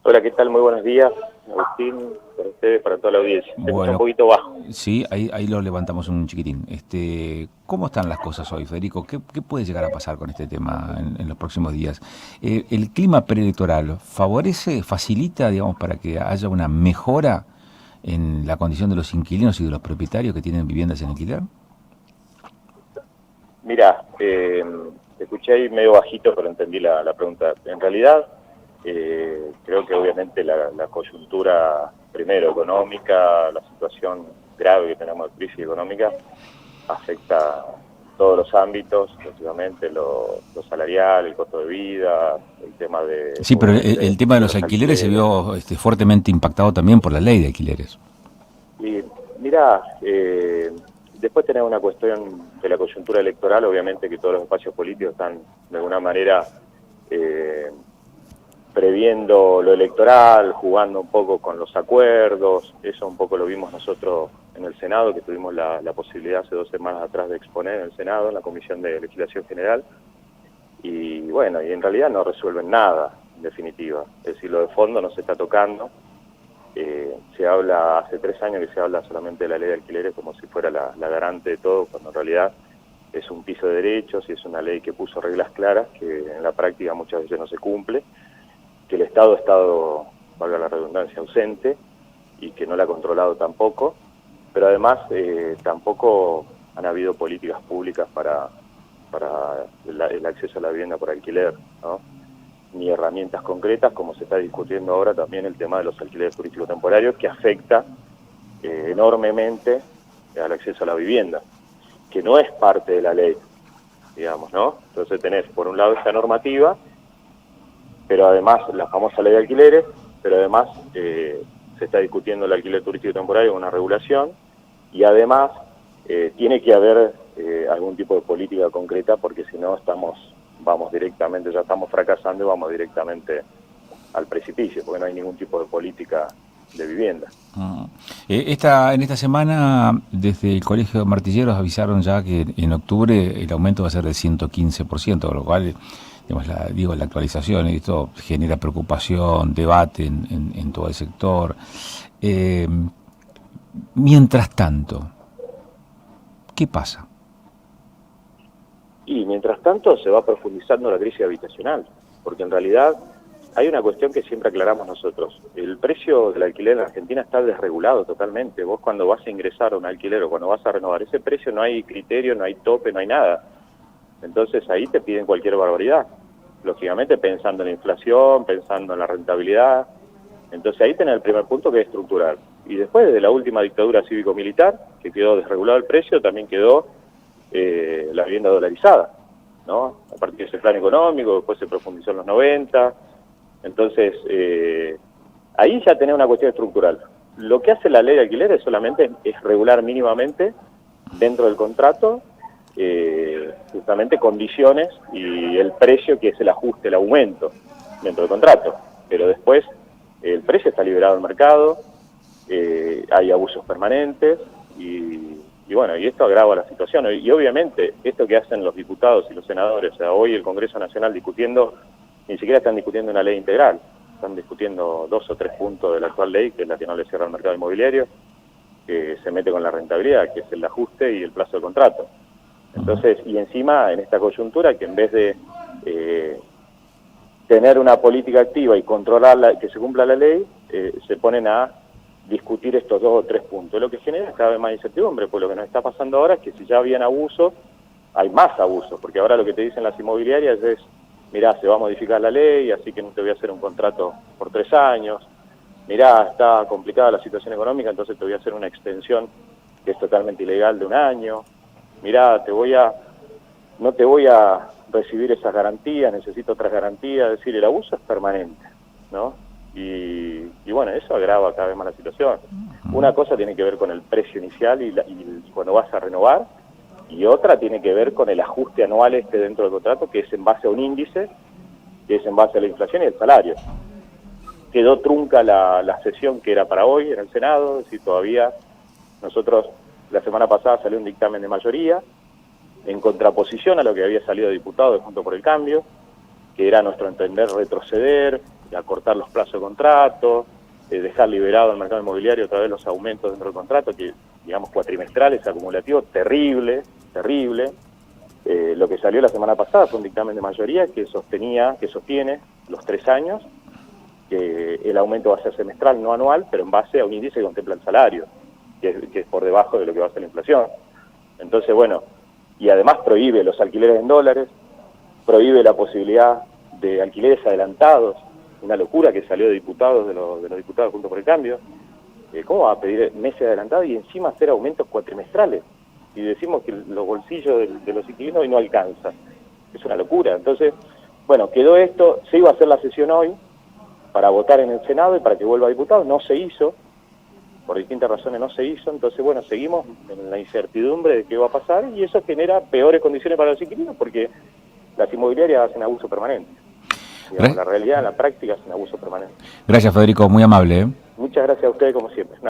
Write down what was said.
Hola, ¿qué tal? Muy buenos días, Agustín, para ustedes, para toda la audiencia. Te escucho un Bueno, poquito bajo. sí, ahí lo levantamos un chiquitín. ¿Cómo están las cosas hoy, Federico? ¿Qué puede llegar a pasar con este tema en los próximos días? ¿El clima preelectoral favorece, facilita, digamos, para que haya una mejora en la condición de los inquilinos y de los propietarios que tienen viviendas en alquiler? Mira, te escuché ahí medio bajito, pero entendí la pregunta. En realidad, creo que obviamente la coyuntura, primero económica, la situación grave que tenemos de crisis económica, afecta todos los ámbitos, lógicamente, lo salarial, el costo de vida, el tema de, Sí, pero obviamente, el tema de de los los alquileres se alquileres. vio fuertemente impactado también por la ley de alquileres. Y mira, después tenés una cuestión de la coyuntura electoral, obviamente que todos los espacios políticos están de alguna manera eh, previendo lo electoral, jugando un poco con los acuerdos. Eso un poco lo vimos nosotros en el Senado, que tuvimos la posibilidad hace 2 semanas atrás de exponer en el Senado, en la Comisión de Legislación General. Y bueno, y en realidad no resuelven nada, en definitiva. Es decir, lo de fondo no se está tocando. Se habla, hace 3 años que se habla solamente de la ley de alquileres como si fuera la garante de todo, cuando en realidad es un piso de derechos y es una ley que puso reglas claras que en la práctica muchas veces no se cumple, que el Estado ha estado, valga la redundancia, ausente y que no la ha controlado tampoco, pero además tampoco han habido políticas públicas para el acceso a la vivienda por alquiler, ¿no? Ni herramientas concretas, como se está discutiendo ahora también el tema de los alquileres turísticos temporarios, que afecta enormemente al acceso a la vivienda, que no es parte de la ley, digamos, ¿no? Entonces tenés, por un lado, esta normativa, pero además la famosa ley de alquileres, pero además se está discutiendo el alquiler turístico temporario, una regulación, y además tiene que haber algún tipo de política concreta, porque si no vamos directamente, ya estamos fracasando y vamos directamente al precipicio, porque no hay ningún tipo de política de vivienda. Ah. En esta semana, desde el Colegio de Martilleros avisaron ya que en octubre el aumento va a ser del 115%, con lo cual, digamos, la actualización, y esto genera preocupación, debate en todo el sector. Eh, Mientras tanto, ¿qué pasa? Y mientras tanto se va profundizando la crisis habitacional, porque en realidad hay una cuestión que siempre aclaramos nosotros. El precio del alquiler en Argentina está desregulado totalmente. Vos cuando vas a ingresar a un alquiler o cuando vas a renovar ese precio no hay criterio, no hay tope, no hay nada. Entonces ahí te piden cualquier barbaridad. Lógicamente pensando en la inflación, pensando en la rentabilidad. Entonces ahí tenés el primer punto, que es estructural. Y después de la última dictadura cívico-militar, que quedó desregulado el precio, también quedó la vivienda dolarizada, ¿no? A partir de ese plan económico, después se profundizó en los 90. Entonces, ahí ya tenés una cuestión estructural. Lo que hace la ley de alquileres solamente es regular mínimamente dentro del contrato justamente condiciones y el precio, que es el ajuste, el aumento dentro del contrato. Pero después el precio está liberado al mercado, hay abusos permanentes y bueno, y esto agrava la situación. Y obviamente esto que hacen los diputados y los senadores, o sea, hoy el Congreso Nacional discutiendo, ni siquiera están discutiendo una ley integral, están discutiendo 2 o 3 puntos de la actual ley, que es la que no le cierra el mercado inmobiliario, que se mete con la rentabilidad, que es el ajuste y el plazo de contrato. Entonces, y encima en esta coyuntura que en vez de tener una política activa y controlar que se cumpla la ley, se ponen a discutir estos 2 o 3 puntos, lo que genera cada vez más incertidumbre, pues lo que nos está pasando ahora es que si ya habían abusos, hay más abusos, porque ahora lo que te dicen las inmobiliarias es, mirá, se va a modificar la ley, así que no te voy a hacer un contrato por 3 años, mirá, está complicada la situación económica, entonces te voy a hacer una extensión que es totalmente ilegal de 1 año, mirá, no te voy a recibir esas garantías, necesito otras garantías, es decir, el abuso es permanente, ¿no? Y bueno, eso agrava cada vez más la situación. Una cosa tiene que ver con el precio inicial y cuando vas a renovar, y otra tiene que ver con el ajuste anual dentro del contrato, que es en base a un índice, que es en base a la inflación y el salario. Quedó trunca la sesión que era para hoy en el Senado, es decir, todavía nosotros, la semana pasada salió un dictamen de mayoría, en contraposición a lo que había salido de diputado de Juntos por el Cambio, que era a nuestro entender retroceder acortar los plazos de contrato, dejar liberado el mercado inmobiliario otra vez los aumentos dentro del contrato, que digamos cuatrimestrales, acumulativos, terrible. Lo que salió la semana pasada fue un dictamen de mayoría que sostiene los 3 años, que el aumento va a ser semestral, no anual, pero en base a un índice que contempla el salario, que es por debajo de lo que va a ser la inflación. Entonces, bueno, y además prohíbe los alquileres en dólares, prohíbe la posibilidad de alquileres adelantados, una locura que salió de diputados, de los diputados Juntos por el Cambio. ¿Cómo va a pedir meses adelantados y encima hacer aumentos cuatrimestrales? Y decimos que los bolsillos de los inquilinos no alcanzan. Es una locura. Entonces, bueno, quedó esto, se iba a hacer la sesión hoy para votar en el Senado y para que vuelva a diputados, no se hizo, por distintas razones no se hizo, entonces bueno, seguimos en la incertidumbre de qué va a pasar y eso genera peores condiciones para los inquilinos porque las inmobiliarias hacen abuso permanente. Digamos, la realidad, en la práctica, es un abuso permanente. Gracias, Federico, muy amable. Muchas gracias a ustedes como siempre.